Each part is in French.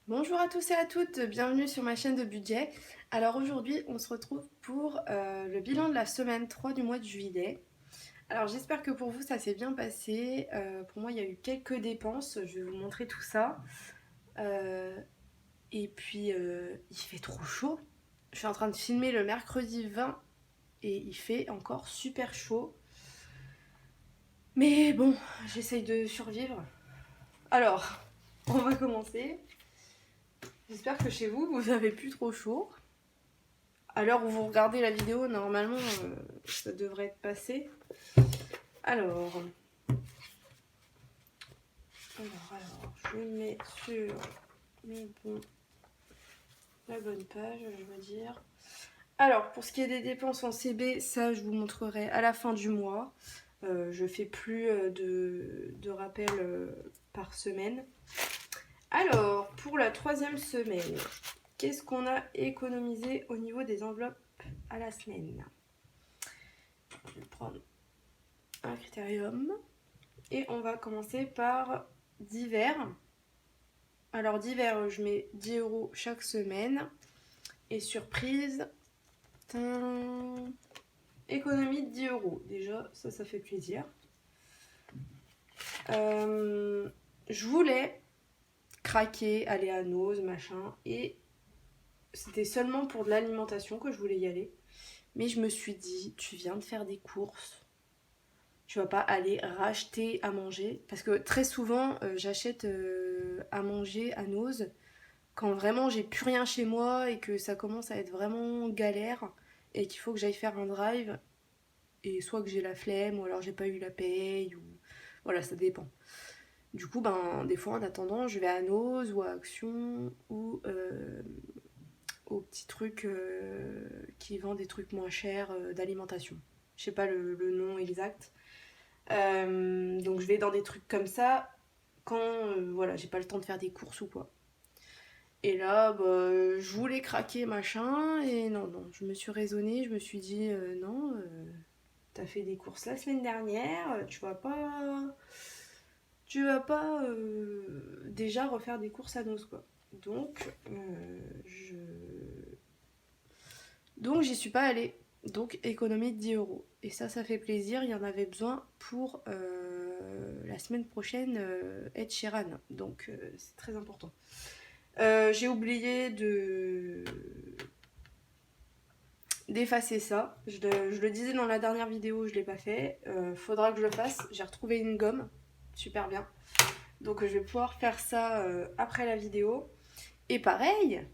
Bonjour à tous et à toutes, bienvenue sur ma chaîne de budget. Alors aujourd'hui, on se retrouve pour le bilan de la semaine 3 du mois de juillet. Alors j'espère que pour vous ça s'est bien passé. Pour moi, il y a eu quelques dépenses, je vais vous montrer tout ça. Euh, et puis, il fait trop chaud. Je suis en train de filmer le mercredi 20 et il fait encore super chaud. Mais bon, j'essaye de survivre. Alors, on va commencer. J'espère que chez vous, vous avez plus trop chaud. À l'heure où vous regardez la vidéo, normalement, ça devrait être passé. Alors, je mets sur la bonne page, je veux dire. Alors, pour ce qui est des dépenses en CB, ça, je vous montrerai à la fin du mois. Je fais plus de rappels par semaine. Alors, pour la troisième semaine, qu'est-ce qu'on a économisé au niveau des enveloppes à la semaine? Je vais prendre un critérium. Et on va commencer par divers. Alors divers, je mets 10 € chaque semaine. Et surprise, économie de 10 €. Déjà, ça fait plaisir. Je voulais craquer, aller à Nose, machin. Et c'était seulement pour de l'alimentation que je voulais y aller. Mais je me suis dit, tu viens de faire des courses. Tu vas pas aller racheter à manger. Parce que très souvent, j'achète à manger à Nose quand vraiment j'ai plus rien chez moi et que ça commence à être vraiment galère et qu'il faut que j'aille faire un drive. Et soit que j'ai la flemme ou alors j'ai pas eu la paye ou voilà, ça dépend. Du coup, ben, des fois en attendant, je vais à Nose ou à Action ou au petit truc qui vend des trucs moins chers d'alimentation. Je sais pas le nom exact. Donc je vais dans des trucs comme ça quand voilà, j'ai pas le temps de faire des courses ou quoi. Et là, bah, je voulais craquer machin et non, je me suis raisonnée, je me suis dit non, t'as fait des courses la semaine dernière, tu vas pas déjà refaire des courses à Nos quoi. Donc je donc j'y suis pas allée. Donc économie de 10 €. Et ça fait plaisir. Il y en avait besoin pour la semaine prochaine Ed Sheeran. Donc c'est très important. J'ai oublié d'effacer ça. Je le disais dans la dernière vidéo, je l'ai pas fait. Faudra que je le fasse. J'ai retrouvé une gomme. Super bien. Donc je vais pouvoir faire ça après la vidéo. Et pareil,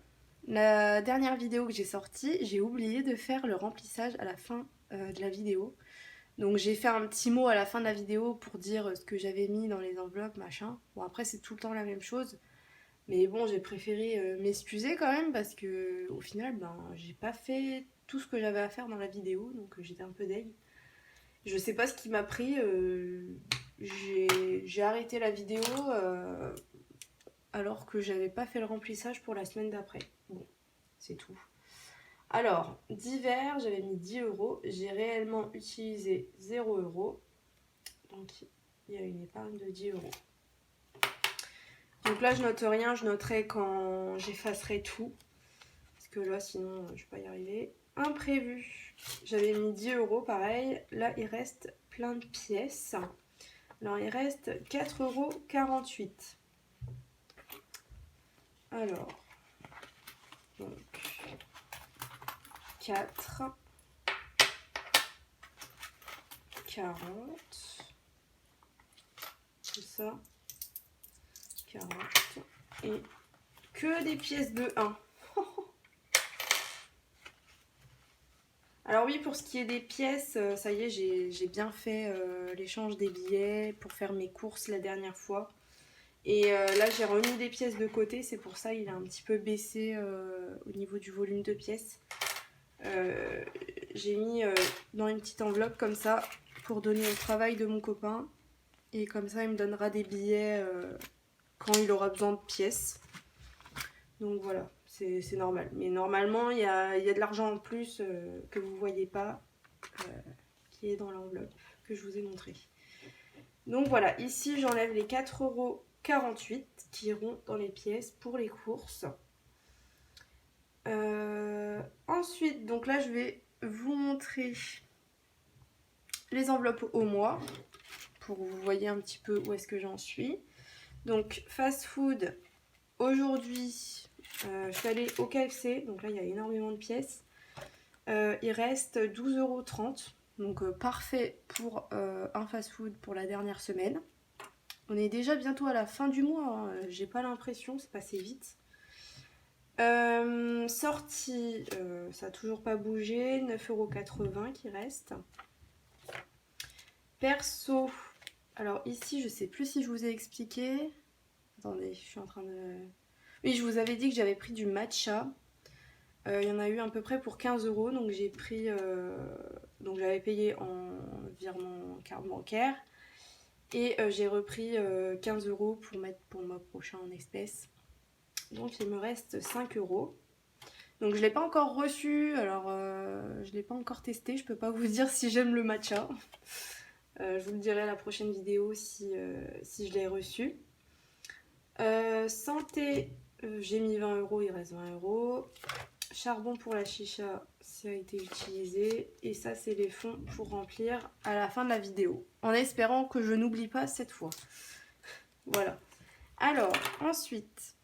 la dernière vidéo que j'ai sortie, j'ai oublié de faire le remplissage à la fin de la vidéo. Donc j'ai fait un petit mot à la fin de la vidéo pour dire ce que j'avais mis dans les enveloppes, machin. Bon après c'est tout le temps la même chose. Mais bon j'ai préféré m'excuser quand même parce que au final ben j'ai pas fait tout ce que j'avais à faire dans la vidéo. Donc j'étais un peu deg. Je sais pas ce qui m'a pris. J'ai arrêté la vidéo alors que j'avais pas fait le remplissage pour la semaine d'après. Bon, c'est tout. Alors, divers, j'avais mis 10 €. J'ai réellement utilisé 0 €. Donc, il y a une épargne de 10 €. Donc là, je note rien. Je noterai quand j'effacerai tout. Parce que là, sinon, je vais pas y arriver. Imprévu. J'avais mis 10 € pareil. Là, il reste plein de pièces. Alors, il reste 4,48 €. Alors, donc, 4, 40, tout ça, 40, et que des pièces de 1. Alors oui, pour ce qui est des pièces, ça y est, j'ai bien fait l'échange des billets pour faire mes courses la dernière fois. Et là, j'ai remis des pièces de côté, c'est pour ça il a un petit peu baissé au niveau du volume de pièces. J'ai mis dans une petite enveloppe comme ça pour donner au travail de mon copain. Et comme ça, il me donnera des billets quand il aura besoin de pièces. Donc voilà, c'est normal. Mais normalement, il y a de l'argent en plus que vous ne voyez pas, qui est dans l'enveloppe que je vous ai montré. Donc voilà, ici j'enlève les 4,48 € 48 qui iront dans les pièces pour les courses. Ensuite, donc là je vais vous montrer les enveloppes au mois pour que vous voyez un petit peu où est-ce que j'en suis. Donc fast food, aujourd'hui je suis allée au KFC, donc là il y a énormément de pièces. Il reste 12,30 €, donc parfait pour un fast food pour la dernière semaine. On est déjà bientôt à la fin du mois, hein. J'ai pas l'impression, c'est passé vite. Sortie, ça a toujours pas bougé, 9,80 € qui reste. Perso, alors ici je sais plus si je vous ai expliqué. Attendez, je suis en train de... Oui, je vous avais dit que j'avais pris du matcha. Il y en a eu à peu près pour 15 €, donc j'ai pris... donc j'avais payé en virement carte bancaire. Et j'ai repris 15 € pour mettre pour le mois prochain en espèces. Donc il me reste 5 €. Donc je ne l'ai pas encore reçu, alors je ne l'ai pas encore testé, je peux pas vous dire si j'aime le matcha. Je vous le dirai à la prochaine vidéo si je l'ai reçu. Santé, j'ai mis 20 €, il reste 20 €. Charbon pour la chicha, ça a été utilisé. Et ça, c'est les fonds pour remplir à la fin de la vidéo. En espérant que je n'oublie pas cette fois. Voilà. Alors, ensuite,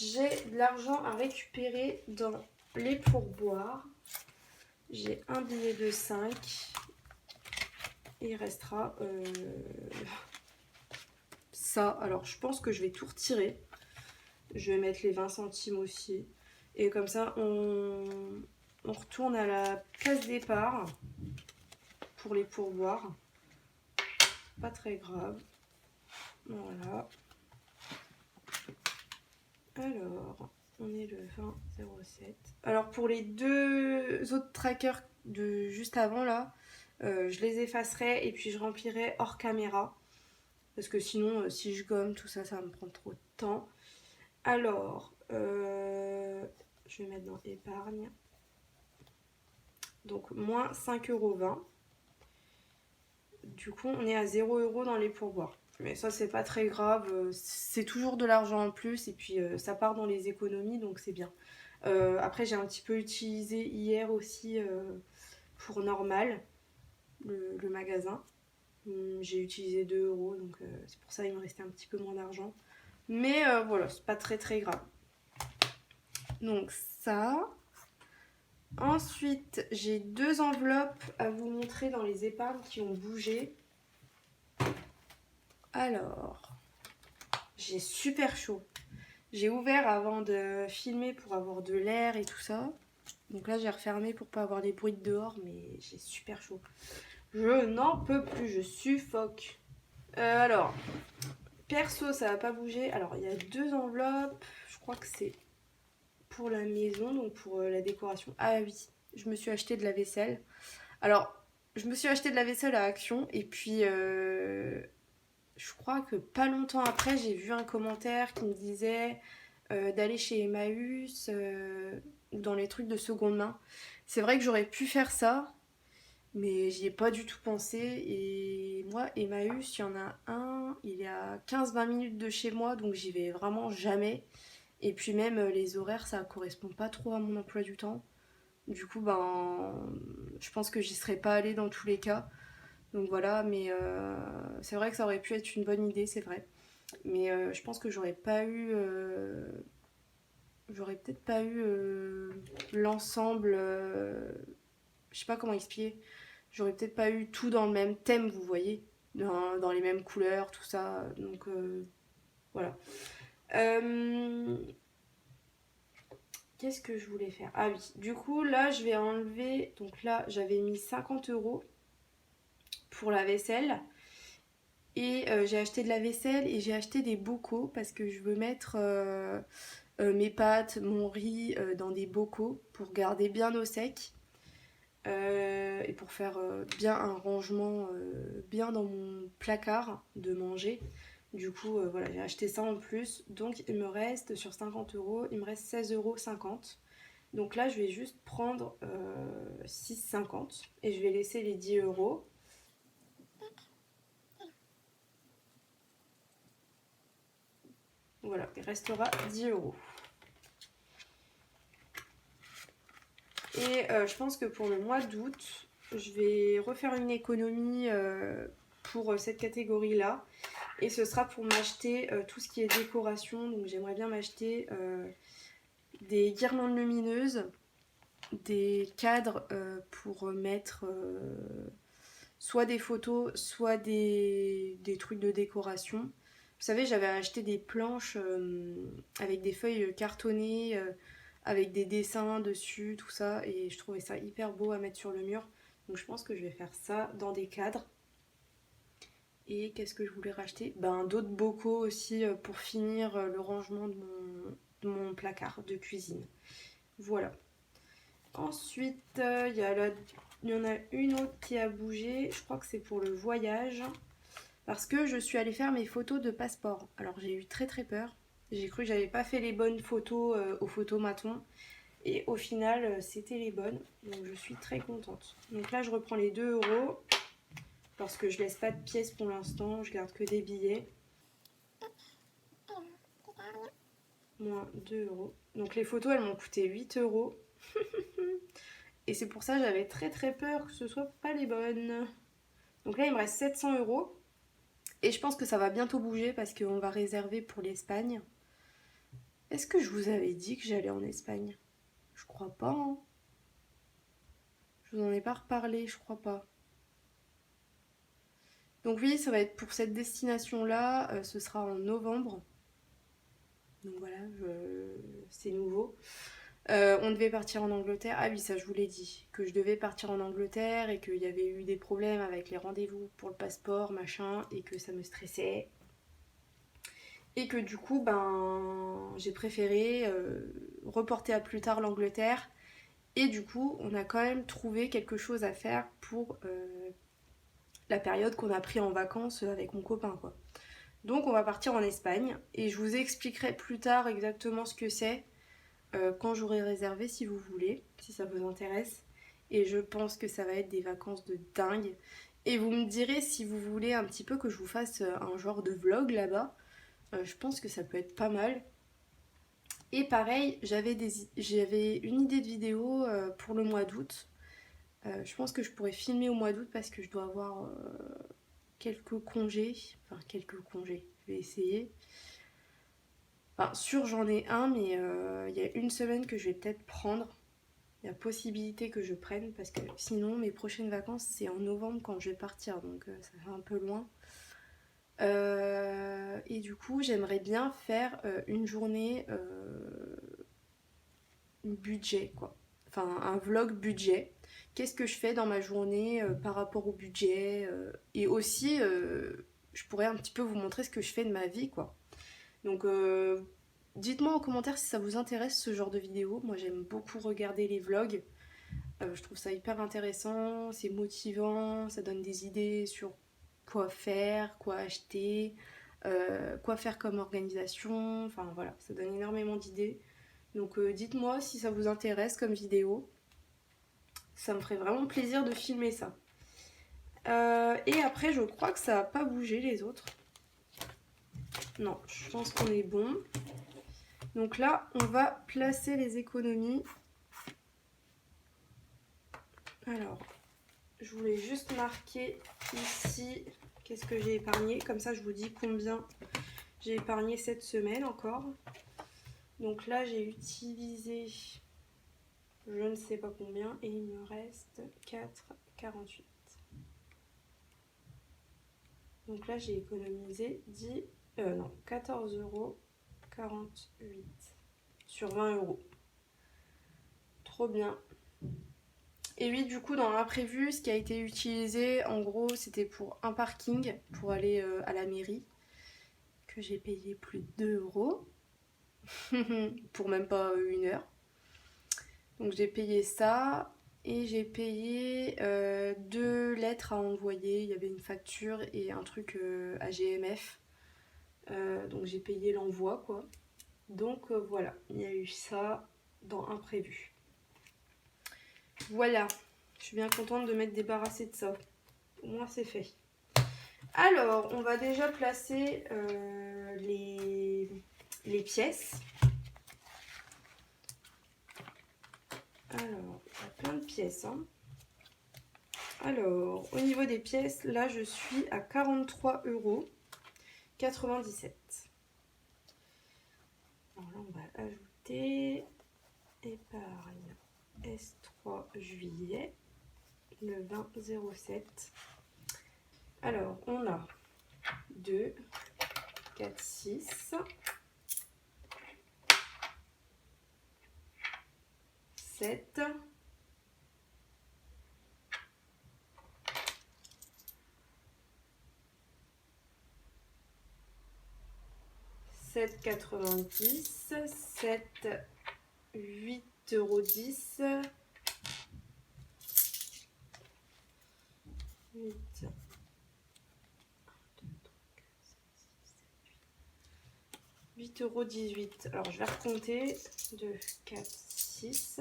j'ai de l'argent à récupérer dans les pourboires. J'ai un billet de 5. Et il restera ça. Alors, je pense que je vais tout retirer. Je vais mettre les 20 centimes aussi. Et comme ça, on retourne à la case départ pour les pourboires. Pas très grave. Voilà. Alors, on est le 20,07. Alors, pour les deux autres trackers de juste avant, là, je les effacerai et puis je remplirai hors caméra. Parce que sinon, si je gomme tout ça, ça va me prendre trop de temps. Alors, je vais mettre dans épargne. Donc, moins 5,20 €. Du coup, on est à 0 € dans les pourboires. Mais ça, c'est pas très grave. C'est toujours de l'argent en plus. Et puis, ça part dans les économies, donc c'est bien. Après, j'ai un petit peu utilisé hier aussi pour Normal, le magasin. J'ai utilisé 2 €, donc c'est pour ça qu'il me restait un petit peu moins d'argent. Mais voilà, c'est pas très très grave. Donc ça. Ensuite, j'ai 2 enveloppes à vous montrer dans les épargnes qui ont bougé. Alors, j'ai super chaud. J'ai ouvert avant de filmer pour avoir de l'air et tout ça. Donc là, j'ai refermé pour pas avoir des bruits de dehors, mais j'ai super chaud. Je n'en peux plus, je suffoque. Alors, perso, ça va pas bouger. Alors, il y a 2 enveloppes. Je crois que c'est pour la maison, donc pour la décoration. Ah oui, je me suis acheté de la vaisselle. Alors, je me suis acheté de la vaisselle à Action et puis je crois que pas longtemps après, j'ai vu un commentaire qui me disait d'aller chez Emmaüs ou dans les trucs de seconde main. C'est vrai que j'aurais pu faire ça, mais j'y ai pas du tout pensé. Et moi, Emmaüs, il y en a un, il est à 15-20 minutes de chez moi, donc j'y vais vraiment jamais. Et puis même les horaires, ça correspond pas trop à mon emploi du temps. Du coup, ben, je pense que j'y serais pas allée dans tous les cas. Donc voilà, mais c'est vrai que ça aurait pu être une bonne idée, c'est vrai. Mais je pense que j'aurais pas eu... j'aurais peut-être pas eu l'ensemble... je sais pas comment expliquer. J'aurais peut-être pas eu tout dans le même thème, vous voyez. Dans les mêmes couleurs, tout ça. Donc voilà. Qu'est-ce que je voulais faire? Ah oui, du coup là je vais enlever... Donc là j'avais mis 50 € pour la vaisselle. Et j'ai acheté de la vaisselle et j'ai acheté des bocaux parce que je veux mettre mes pâtes, mon riz dans des bocaux pour garder bien au sec. Et pour faire bien un rangement bien dans mon placard de manger. Du coup, voilà, j'ai acheté ça en plus. Donc, il me reste, sur 50 €, il me reste 16,50 €. Donc là, je vais juste prendre 6,50 € et je vais laisser les 10 €. Voilà, il restera 10 €. Et je pense que pour le mois d'août, je vais refaire une économie pour cette catégorie-là. Et ce sera pour m'acheter tout ce qui est décoration. Donc j'aimerais bien m'acheter des guirlandes lumineuses, des cadres pour mettre soit des photos, soit des trucs de décoration. Vous savez, j'avais acheté des planches avec des feuilles cartonnées, avec des dessins dessus, tout ça. Et je trouvais ça hyper beau à mettre sur le mur. Donc je pense que je vais faire ça dans des cadres. Et qu'est-ce que je voulais racheter? Ben, d'autres bocaux aussi pour finir le rangement de mon placard de cuisine. Voilà. Ensuite, il y en a une autre qui a bougé. Je crois que c'est pour le voyage. Parce que je suis allée faire mes photos de passeport. Alors j'ai eu très très peur. J'ai cru que j'avais pas fait les bonnes photos au photomaton. Et au final, c'était les bonnes. Donc je suis très contente. Donc là, je reprends les 2 €. Parce que je laisse pas de pièces pour l'instant. Je garde que des billets. Moins 2 €. Donc les photos, elles m'ont coûté 8 €. Et c'est pour ça que j'avais très très peur que ce soit pas les bonnes. Donc là, il me reste 700 €. Et je pense que ça va bientôt bouger parce qu'on va réserver pour l'Espagne. Est-ce que je vous avais dit que j'allais en Espagne? Je crois pas, hein. Je vous en ai pas reparlé, je crois pas. Donc oui, ça va être pour cette destination-là. Ce sera en novembre. Donc voilà, c'est nouveau. On devait partir en Angleterre. Ah oui, ça je vous l'ai dit. Que je devais partir en Angleterre et qu'il y avait eu des problèmes avec les rendez-vous pour le passeport, machin, et que ça me stressait. Et que du coup, ben, j'ai préféré reporter à plus tard l'Angleterre. Et du coup, on a quand même trouvé quelque chose à faire pour la période qu'on a pris en vacances avec mon copain, quoi. Donc on va partir en Espagne et je vous expliquerai plus tard exactement ce que c'est quand j'aurai réservé si vous voulez, si ça vous intéresse. Et je pense que ça va être des vacances de dingue. Et vous me direz si vous voulez un petit peu que je vous fasse un genre de vlog là-bas. Je pense que ça peut être pas mal. Et pareil, j'avais une idée de vidéo pour le mois d'août. Je pense que je pourrais filmer au mois d'août parce que je dois avoir quelques congés. Enfin, quelques congés. Je vais essayer. Enfin, sûr, j'en ai un, mais il y a une semaine que je vais peut-être prendre. Il y a possibilité que je prenne parce que sinon, mes prochaines vacances, c'est en novembre quand je vais partir. Donc, ça fait un peu loin. Et du coup, j'aimerais bien faire une journée budget, quoi. Enfin, un vlog budget. Qu'est-ce que je fais dans ma journée par rapport au budget et aussi, je pourrais un petit peu vous montrer ce que je fais de ma vie, quoi. Donc, dites-moi en commentaire si ça vous intéresse ce genre de vidéo. Moi, j'aime beaucoup regarder les vlogs. Je trouve ça hyper intéressant, c'est motivant, ça donne des idées sur quoi faire, quoi acheter, quoi faire comme organisation. Enfin voilà, ça donne énormément d'idées. Donc dites-moi si ça vous intéresse comme vidéo. Ça me ferait vraiment plaisir de filmer ça. Et après, je crois que ça n'a pas bougé les autres. Non, je pense qu'on est bon. Donc là, on va placer les économies. Alors, je voulais juste marquer ici qu'est-ce que j'ai épargné. Comme ça, je vous dis combien j'ai épargné cette semaine encore. Donc là, j'ai utilisé je ne sais pas combien et il me reste 4,48. Donc là, j'ai économisé 14,48 € sur 20 € Trop bien. Et oui, du coup, dans l'imprévu, ce qui a été utilisé, en gros, c'était pour un parking, pour aller à la mairie, que j'ai payé plus de 2 € pour même pas 1 heure. Donc j'ai payé ça et j'ai payé 2 lettres à envoyer. Il y avait une facture et un truc à GMF. Donc j'ai payé l'envoi, quoi. Donc voilà, il y a eu ça dans imprévu. Voilà, je suis bien contente de m'être débarrassée de ça. Au moins c'est fait. Alors, on va déjà placer les pièces. Alors, il y a plein de pièces. Hein. Alors, au niveau des pièces, là, je suis à 43,97 €. Alors là, on va ajouter épargne S3 juillet, le 20,07. Alors, on a 2, 4, 6, 7, 7,90, 7, 8,10 €, 8,18 €. Alors je vais recompter. 2, 4, 6,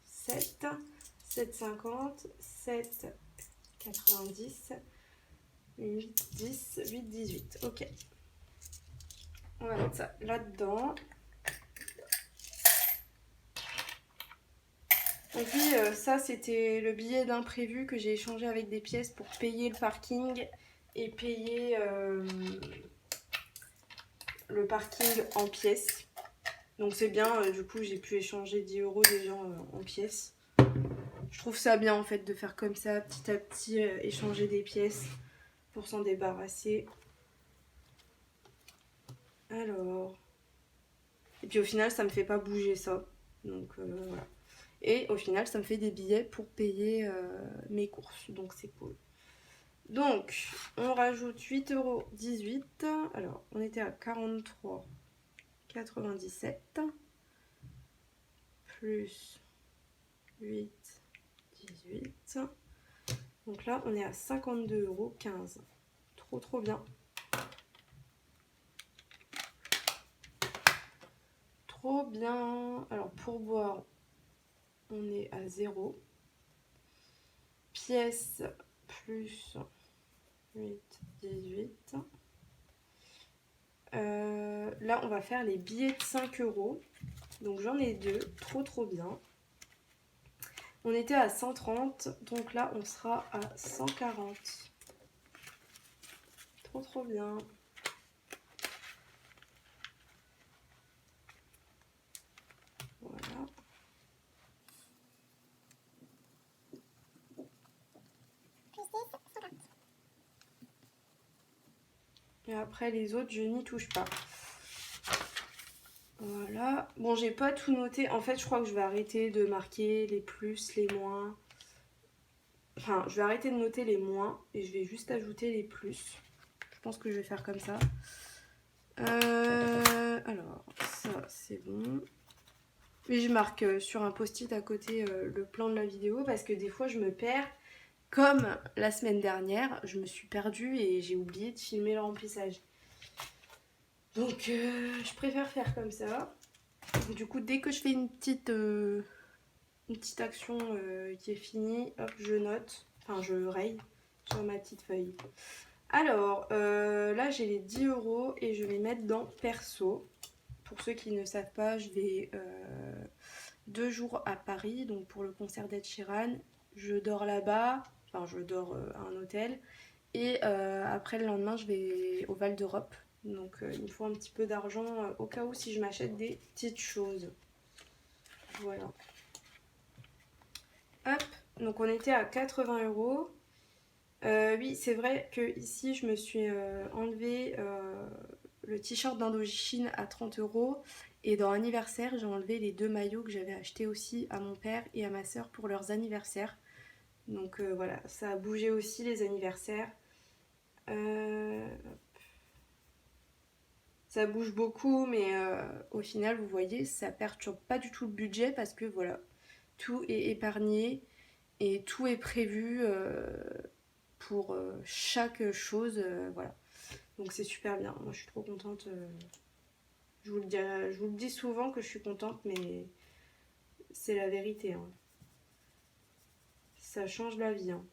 7, 7,50, 7, 90, 8, 10, 8, 18. Ok. On va mettre ça là-dedans. Donc oui, ça c'était le billet d'imprévu que j'ai échangé avec des pièces pour payer le parking et payer le parking en pièces. Donc c'est bien, du coup j'ai pu échanger 10 € déjà en pièces. Je trouve ça bien en fait de faire comme ça, petit à petit, échanger des pièces pour s'en débarrasser. Alors... Et puis au final ça me fait pas bouger ça. Donc voilà. Et au final ça me fait des billets pour payer mes courses. Donc c'est cool. Donc on rajoute 8,18 €. Alors on était à 43,97 € plus 8,18 €. Donc là on est à 52,15 €. Trop bien. Trop bien. Alors pour boire, on est à 0. Pièces plus 8,18 €. Là on va faire les billets de 5 €. Donc j'en ai 2. Trop bien. On était à 130. Donc là on sera à 140. Trop bien. Voilà. Et après les autres, je n'y touche pas. Voilà. Bon, j'ai pas tout noté. En fait, je crois que je vais arrêter de marquer les plus, les moins. Enfin, je vais arrêter de noter les moins et je vais juste ajouter les plus. Je pense que je vais faire comme ça. Alors, ça, c'est bon. Et je marque sur un post-it à côté le plan de la vidéo parce que des fois, je me perds. Comme la semaine dernière, je me suis perdue et j'ai oublié de filmer le remplissage. Donc, je préfère faire comme ça. Du coup, dès que je fais une petite action qui est finie, hop, je note. Enfin, je raye sur ma petite feuille. Alors, là, j'ai les 10 € et je vais mettre dans perso. Pour ceux qui ne savent pas, je vais 2 jours à Paris, donc pour le concert d'Ed Sheeran. Je dors là-bas, enfin, je dors à un hôtel. Et après, le lendemain, je vais au Val d'Europe. Donc, il me faut un petit peu d'argent au cas où si je m'achète des petites choses. Voilà. Hop, donc on était à 80 €. Oui, c'est vrai que ici je me suis enlevé le t-shirt d'Indochine à 30 € et dans anniversaire j'ai enlevé les 2 maillots que j'avais achetés aussi à mon père et à ma soeur pour leurs anniversaires. Donc voilà, ça a bougé aussi les anniversaires. Ça bouge beaucoup, mais au final vous voyez ça perturbe pas du tout le budget parce que voilà, tout est épargné et tout est prévu pour chaque chose, voilà. Donc c'est super bien. Moi je suis trop contente. Je vous le dis souvent que je suis contente, mais c'est la vérité. Hein. Ça change la vie. Hein.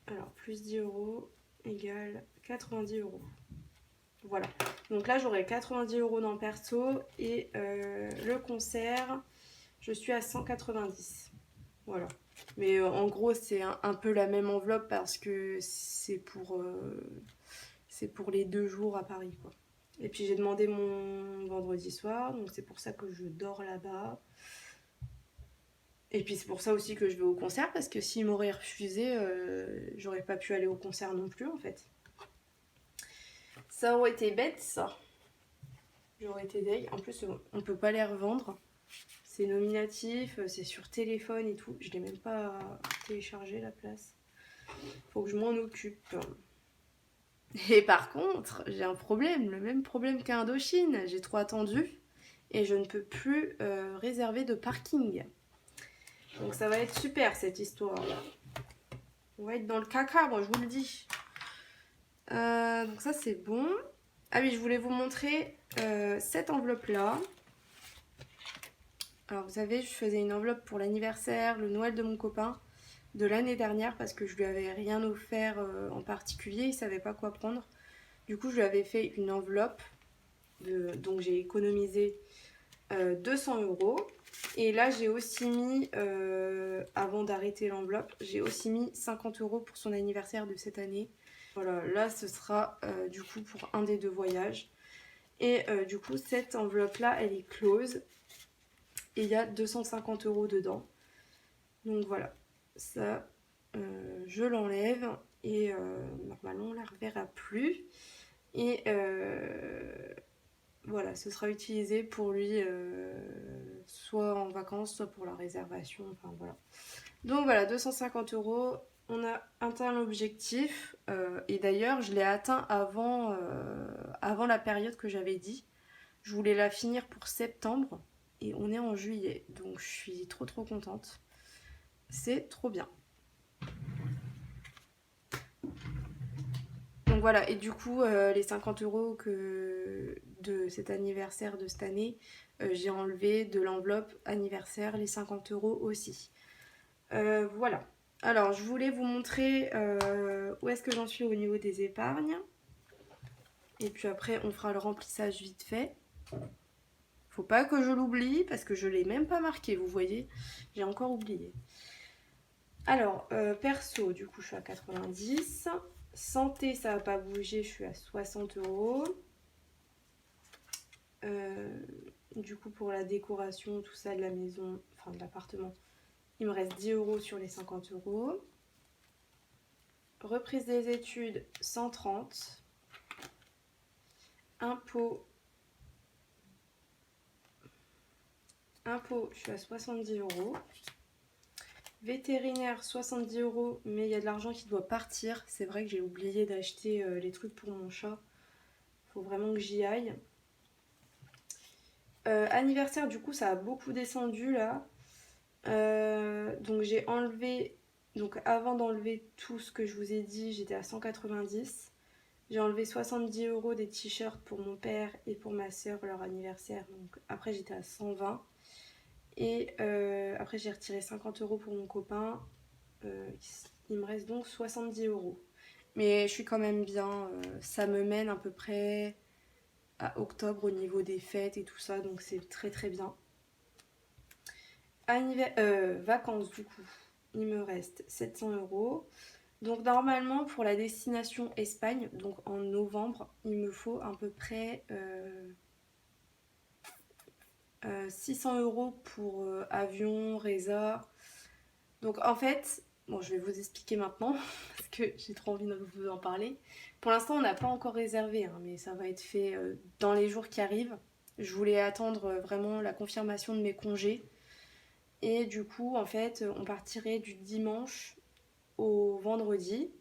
Alors plus 10 € égale 90 €. Voilà. Donc là, j'aurai 90 € dans le perso et le concert, je suis à 190. Voilà. Mais en gros, c'est un peu la même enveloppe parce que c'est pour les 2 jours à Paris, quoi. Et puis j'ai demandé mon vendredi soir, donc c'est pour ça que je dors là-bas. Et puis c'est pour ça aussi que je vais au concert, parce que s'ils m'auraient refusé, j'aurais pas pu aller au concert non plus, en fait. Ça aurait été bête, ça. J'aurais été deg. En plus, on peut pas les revendre. C'est nominatif, c'est sur téléphone et tout. Je l'ai même pas téléchargé la place. Faut que je m'en occupe. Et par contre, j'ai un problème, le même problème qu'Indochine. J'ai trop attendu et je ne peux plus réserver de parking. Donc ça va être super cette histoire. On va être dans le caca, moi je vous le dis. Donc ça c'est bon. Ah oui, je voulais vous montrer cette enveloppe-là. Alors vous savez, je faisais une enveloppe pour l'anniversaire, le Noël de mon copain de l'année dernière parce que je lui avais rien offert en particulier, il savait pas quoi prendre. Du coup, je lui avais fait une enveloppe, donc j'ai économisé 200 €. Et là, j'ai aussi mis, avant d'arrêter l'enveloppe, j'ai aussi mis 50 € pour son anniversaire de cette année. Voilà, là, ce sera du coup pour un des 2 voyages. Et du coup, cette enveloppe-là, elle est close. Et il y a 250 € dedans. Donc voilà, ça, je l'enlève. Et normalement, on ne la reverra plus. Et voilà, ce sera utilisé pour lui soit en vacances, soit pour la réservation. Enfin voilà. Donc voilà, 250 €. On a atteint l'objectif. Et d'ailleurs, je l'ai atteint avant la période que j'avais dit. Je voulais la finir pour septembre. Et on est en juillet. Donc je suis trop trop contente. C'est trop bien. Donc voilà, et du coup, les 50 € de cet anniversaire de cette année, j'ai enlevé de l'enveloppe anniversaire les 50 € aussi. Voilà. Alors, je voulais vous montrer où est-ce que j'en suis au niveau des épargnes. Et puis après, on fera le remplissage vite fait. Faut pas que je l'oublie parce que je l'ai même pas marqué, vous voyez. J'ai encore oublié. Alors, perso, du coup, je suis à 90. Santé, ça va pas bouger, je suis à 60 €. Du coup, pour la décoration, tout ça de la maison, enfin de l'appartement, il me reste 10 € sur les 50 €. Reprise des études, 130. Impôt, je suis à 70 €. Vétérinaire, 70 €, mais il y a de l'argent qui doit partir. C'est vrai que j'ai oublié d'acheter les trucs pour mon chat. Faut vraiment que j'y aille. Anniversaire, du coup, ça a beaucoup descendu là. Donc j'ai enlevé, donc avant d'enlever tout ce que je vous ai dit, j'étais à 190. J'ai enlevé 70 € des t-shirts pour mon père et pour ma soeur leur anniversaire. Donc après j'étais à 120. Et après j'ai retiré 50 € pour mon copain. Il me reste donc 70 €. Mais je suis quand même bien. Ça me mène à peu près à octobre au niveau des fêtes et tout ça. Donc c'est très très bien. Vacances du coup, il me reste 700 €. Donc normalement pour la destination Espagne, donc en novembre, il me faut à peu près 600 € pour avion, résa. Donc en fait, bon je vais vous expliquer maintenant parce que j'ai trop envie de vous en parler. Pour l'instant on n'a pas encore réservé, hein, mais ça va être fait dans les jours qui arrivent. Je voulais attendre vraiment la confirmation de mes congés. Et du coup, en fait, on partirait du dimanche au vendredi.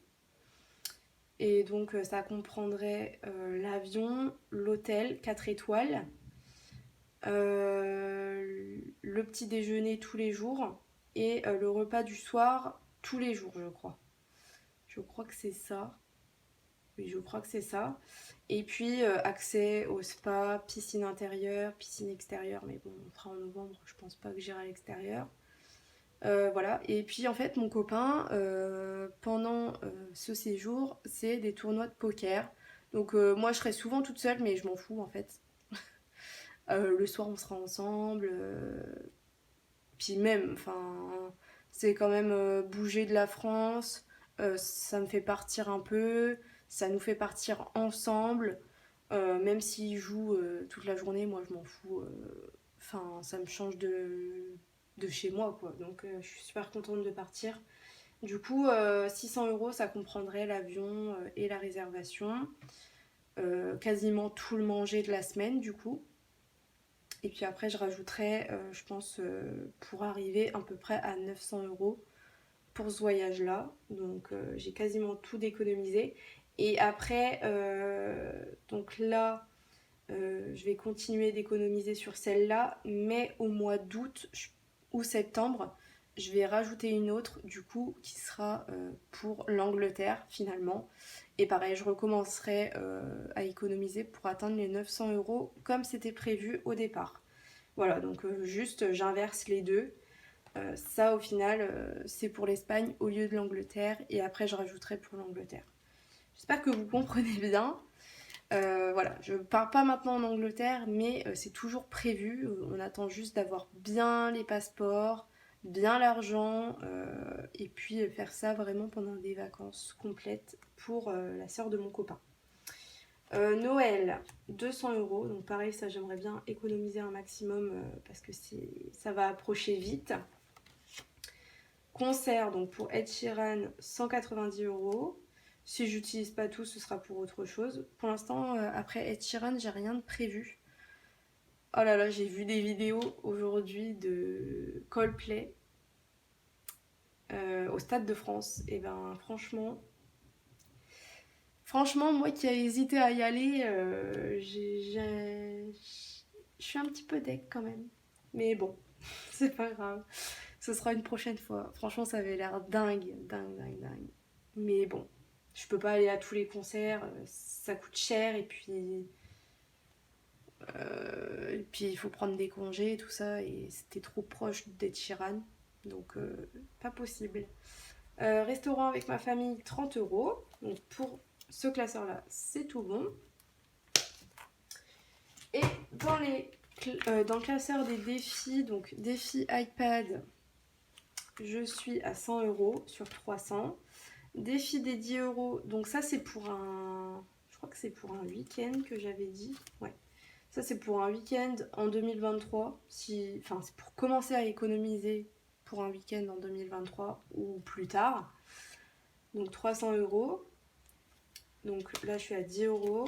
Et donc, ça comprendrait l'avion, l'hôtel 4 étoiles, le petit déjeuner tous les jours et le repas du soir tous les jours, je crois. Je crois que c'est ça. Oui, je crois que c'est ça. Et puis, accès au spa, piscine intérieure, piscine extérieure. Mais bon, on fera en novembre, je pense pas que j'irai à l'extérieur. Voilà, et puis en fait mon copain pendant ce séjour c'est des tournois de poker, Donc moi je serai souvent toute seule, mais je m'en fous en fait. Le soir on sera ensemble. Puis même, enfin, c'est quand même bouger de la France. Ça me fait partir un peu. Ça nous fait partir ensemble. Même s'il joue toute la journée, moi je m'en fous. Enfin, ça me change de chez moi, quoi. Donc je suis super contente de partir. Du coup, 600 €, ça comprendrait l'avion et la réservation. Quasiment tout le manger de la semaine, du coup. Et puis après, je rajouterais, je pense, pour arriver à peu près à 900 € pour ce voyage-là. Donc j'ai quasiment tout d'économisé. Et après, donc là, je vais continuer d'économiser sur celle-là, mais au mois d'août ou septembre, je vais rajouter une autre, du coup, qui sera pour l'Angleterre finalement. Et pareil, je recommencerai à économiser pour atteindre les 900 € comme c'était prévu au départ. Voilà, donc juste j'inverse les deux. Ça, au final, c'est pour l'Espagne au lieu de l'Angleterre. Et après, je rajouterai pour l'Angleterre. J'espère que vous comprenez bien. Voilà, je pars pas maintenant en Angleterre, mais c'est toujours prévu. On attend juste d'avoir bien les passeports, bien l'argent, et puis faire ça vraiment pendant des vacances complètes pour la sœur de mon copain. Noël, 200 €. Donc pareil, ça j'aimerais bien économiser un maximum parce que ça va approcher vite. Concert, donc pour Ed Sheeran, 190 €. Si j'utilise pas tout, ce sera pour autre chose. Pour l'instant, après Ed Sheeran, j'ai rien de prévu. Oh là là, j'ai vu des vidéos aujourd'hui de Coldplay au Stade de France. Et ben franchement, moi qui ai hésité à y aller, je suis un petit peu deck quand même. Mais bon, c'est pas grave. Ce sera une prochaine fois. Franchement, ça avait l'air dingue, dingue, dingue, dingue. Mais bon, je peux pas aller à tous les concerts, ça coûte cher et puis il faut prendre des congés et tout ça et c'était trop proche d'Ed Sheeran, donc pas possible. Restaurant avec ma famille, 30 €. Donc pour ce classeur-là, c'est tout bon. Et dans le classeur des défis, donc défi iPad, je suis à 100 € sur 300. Défi des 10 €, donc ça c'est pour un... Je crois que c'est pour un week-end que j'avais dit. Ouais. Ça c'est pour un week-end en 2023. Enfin, c'est pour commencer à économiser pour un week-end en 2023 ou plus tard. Donc 300 €. Donc là je suis à 10 €.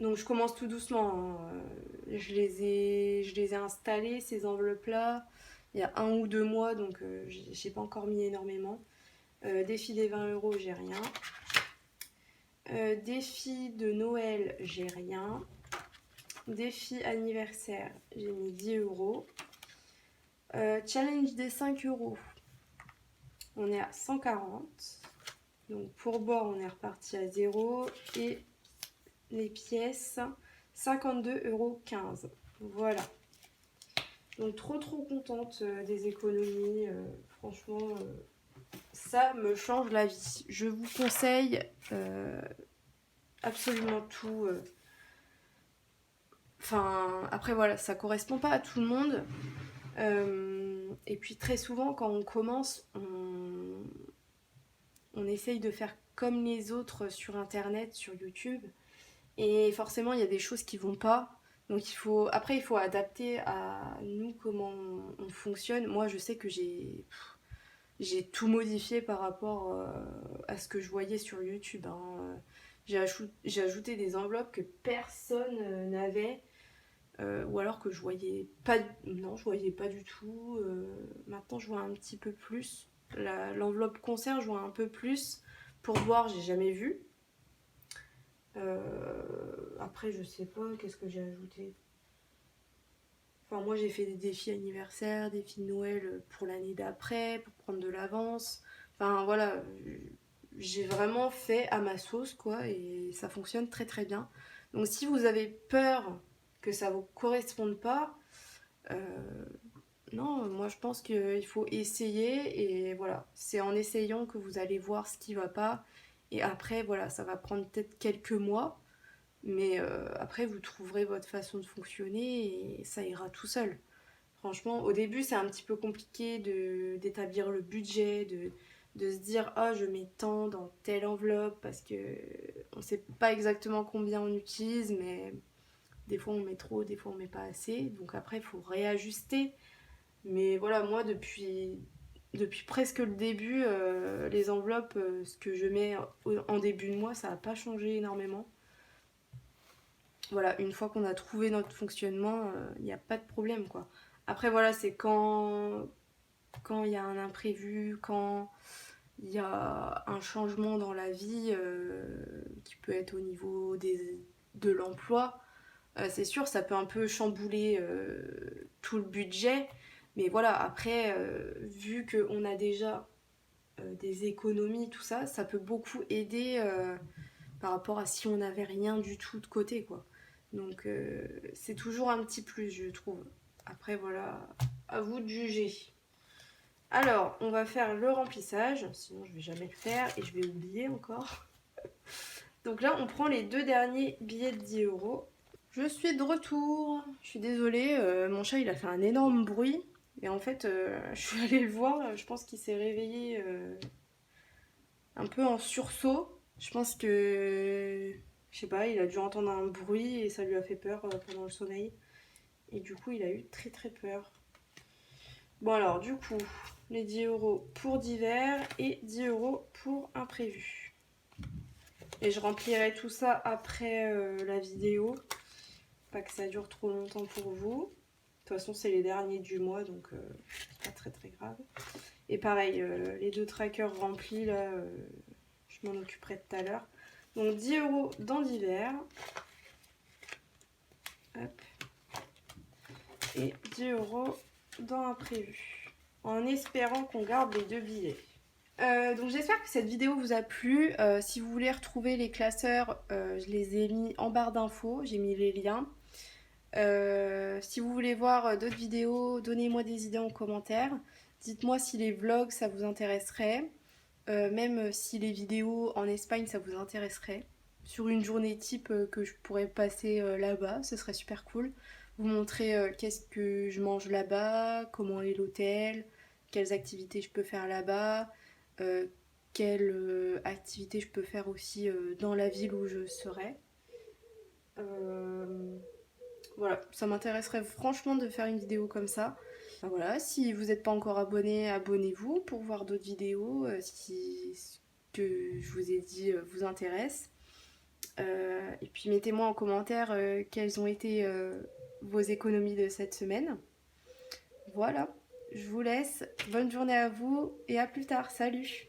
Donc je commence tout doucement, hein. Je les ai installées, ces enveloppes-là, il y a 1 ou 2 mois, donc j'ai pas encore mis énormément. Défi des 20 €, j'ai rien. Défi de Noël, j'ai rien. Défi anniversaire, j'ai mis 10 €. Challenge des 5 €, on est à 140. Donc pour boire, on est reparti à 0. Et les pièces, 52,15 €. Voilà. Donc trop contente des économies. Franchement, ça me change la vie. Je vous conseille absolument tout. Enfin, après voilà, ça correspond pas à tout le monde. Et puis très souvent, quand on commence, on essaye de faire comme les autres sur Internet, sur YouTube. Et forcément, il y a des choses qui vont pas. Donc après, il faut adapter à nous comment on fonctionne. Moi, je sais que j'ai tout modifié par rapport à ce que je voyais sur YouTube, hein. J'ai ajouté des enveloppes que personne n'avait, ou alors que je voyais pas. Non, je voyais pas du tout. Maintenant, je vois un petit peu plus. L'enveloppe concert, je vois un peu plus. Pour boire, j'ai jamais vu. Après, je sais pas, qu'est-ce que j'ai ajouté. Enfin, moi, j'ai fait des défis anniversaires, défis de Noël pour l'année d'après, pour prendre de l'avance. Enfin, voilà, j'ai vraiment fait à ma sauce, quoi, et ça fonctionne très bien. Donc, si vous avez peur que ça vous corresponde pas, non, moi, je pense qu'il faut essayer, et voilà, c'est en essayant que vous allez voir ce qui va pas. Et après, voilà, ça va prendre peut-être quelques mois. Mais après, vous trouverez votre façon de fonctionner et ça ira tout seul. Franchement, au début, c'est un petit peu compliqué d'établir le budget, de se dire ah je mets tant dans telle enveloppe parce que on sait pas exactement combien on utilise, mais des fois on met trop, des fois on met pas assez. Donc après, il faut réajuster. Mais voilà, moi depuis presque le début, les enveloppes, ce que je mets en début de mois, ça n'a pas changé énormément. Voilà, une fois qu'on a trouvé notre fonctionnement, il n'y a pas de problème quoi. Après voilà, c'est quand il y a un imprévu, quand il y a un changement dans la vie qui peut être au niveau de l'emploi, c'est sûr, ça peut un peu chambouler tout le budget. Mais voilà, après, vu qu'on a déjà des économies, tout ça, ça peut beaucoup aider par rapport à si on n'avait rien du tout de côté, quoi. Donc c'est toujours un petit plus, je trouve. Après, voilà, à vous de juger. Alors, on va faire le remplissage, sinon je vais jamais le faire et je vais oublier encore. Donc là, on prend les 2 derniers billets de 10 euros. Je suis de retour. Je suis désolée, mon chat il a fait un énorme bruit. Et en fait, je suis allée le voir, je pense qu'il s'est réveillé un peu en sursaut. Je pense que, je sais pas, il a dû entendre un bruit et ça lui a fait peur pendant le sommeil. Et du coup, il a eu très très peur. Bon alors, du coup, les 10 euros pour divers et 10 euros pour imprévu. Et je remplirai tout ça après la vidéo. Pas que ça dure trop longtemps pour vous. De toute façon, c'est les derniers du mois, donc c'est pas très très grave. Et pareil, les 2 trackers remplis, là, je m'en occuperai tout à l'heure. Donc 10 euros dans divers. Hop. Et 10 euros dans imprévu. En espérant qu'on garde les 2 billets. Donc j'espère que cette vidéo vous a plu. Si vous voulez retrouver les classeurs, je les ai mis en barre d'infos. J'ai mis les liens. Si vous voulez voir d'autres vidéos, donnez-moi des idées en commentaire. Dites-moi si les vlogs ça vous intéresserait. Même si les vidéos en Espagne ça vous intéresserait. Sur une journée type que je pourrais passer là-bas, ce serait super cool. Vous montrer qu'est-ce que je mange là-bas, comment est l'hôtel, quelles activités je peux faire là-bas, euh, quelles activités je peux faire aussi dans la ville où je serai. Euh, voilà, ça m'intéresserait franchement de faire une vidéo comme ça. Enfin, voilà, si vous n'êtes pas encore abonné, abonnez-vous pour voir d'autres vidéos si ce que je vous ai dit vous intéresse. Et puis mettez-moi en commentaire quelles ont été vos économies de cette semaine. Voilà, je vous laisse. Bonne journée à vous et à plus tard. Salut!